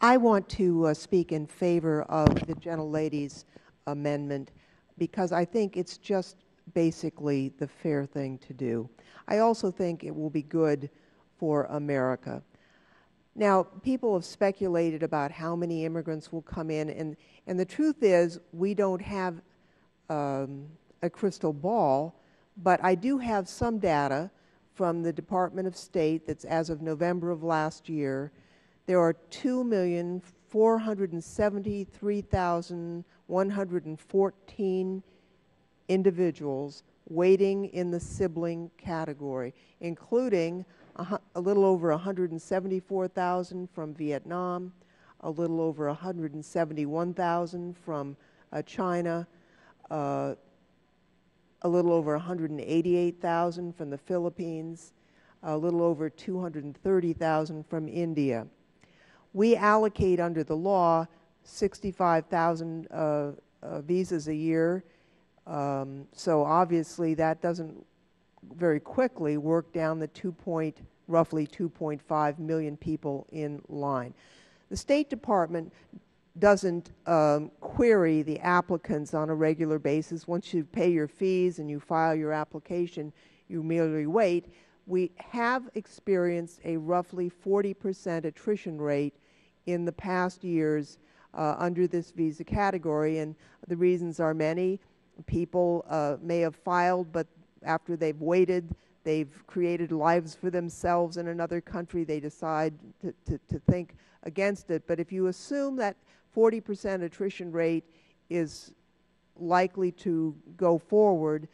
I want to speak in favor of the gentlelady's amendment because I think it's just basically the fair thing to do. I also think it will be good for America. Now, people have speculated about how many immigrants will come in, and the truth is we don't have a crystal ball, but I do have some data from the Department of State that's as of November of last year. There are 2,473,114 individuals waiting in the sibling category, including a little over 174,000 from Vietnam, a little over 171,000 from China, a little over 188,000 from the Philippines, a little over 230,000 from India. We allocate under the law 65,000 visas a year, so obviously that doesn't very quickly work down the roughly 2.5 million people in line. The State Department doesn't query the applicants on a regular basis. Once you pay your fees and you file your application, you merely wait. We have experienced a roughly 40% attrition rate in the past years under this visa category, and the reasons are many. People may have filed, but after they've waited, they've created lives for themselves in another country, they decide to think against it. But if you assume that 40% attrition rate is likely to go forward,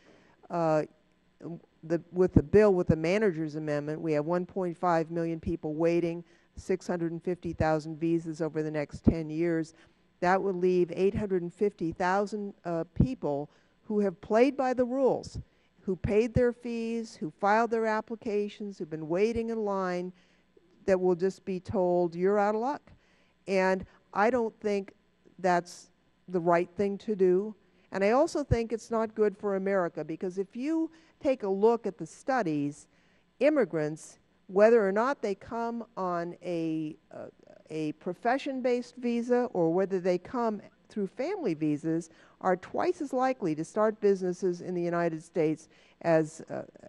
with the bill, with the manager's amendment, we have 1.5 million people waiting, 650,000 visas over the next 10 years. That would leave 850,000 people who have played by the rules, who paid their fees, who filed their applications, who've been waiting in line, that will just be told, you're out of luck. And I don't think that's the right thing to do. And I also think it's not good for America, because if you take a look at the studies, immigrants, whether or not they come on a profession-based visa or whether they come through family visas, are twice as likely to start businesses in the United States as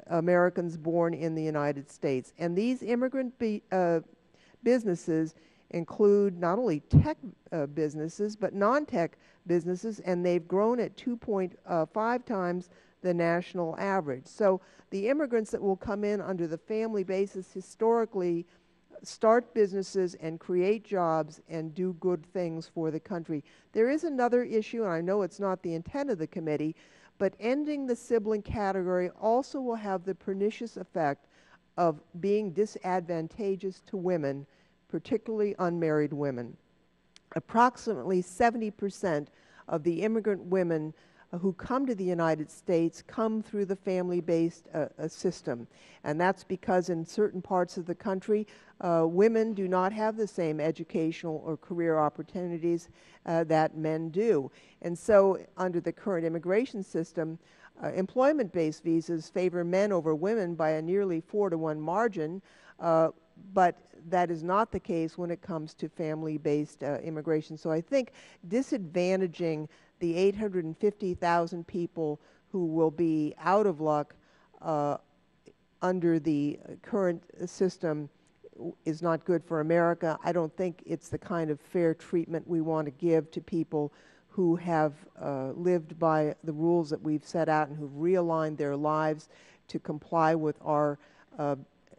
Americans born in the United States. And these immigrant businesses include not only tech businesses, but non-tech businesses, and they've grown at 2.5 times the national average. So the immigrants that will come in under the family basis historically start businesses and create jobs and do good things for the country. There is another issue, and I know it's not the intent of the committee, but ending the sibling category also will have the pernicious effect of being disadvantageous to women, particularly unmarried women. Approximately 70% of the immigrant women who come to the United States come through the family-based system. And that's because in certain parts of the country, women do not have the same educational or career opportunities that men do. And so under the current immigration system, employment-based visas favor men over women by a nearly 4-to-1 margin, but that is not the case when it comes to family-based immigration. So I think disadvantaging the 850,000 people who will be out of luck under the current system is not good for America. I don't think it's the kind of fair treatment we want to give to people who have lived by the rules that we've set out and who've realigned their lives to comply with our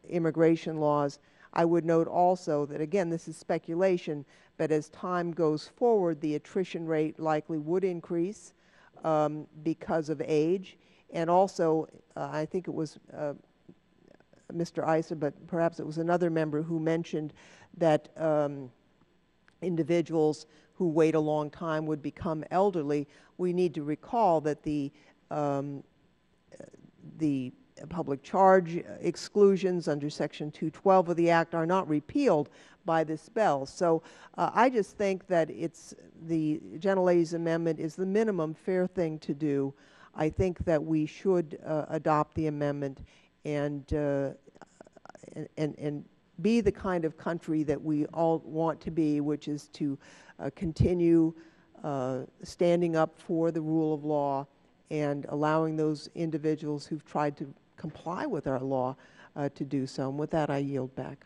immigration laws. I would note also that, again, this is speculation, but as time goes forward, the attrition rate likely would increase because of age. And also, I think it was Mr. Issa, but perhaps it was another member who mentioned that individuals who wait a long time would become elderly. We need to recall that the public charge exclusions under Section 212 of the Act are not repealed by this bill. So I just think that the gentlelady's amendment is the minimum fair thing to do. I think that we should adopt the amendment and be the kind of country that we all want to be, which is to continue standing up for the rule of law and allowing those individuals who've tried to comply with our law to do so. And with that, I yield back.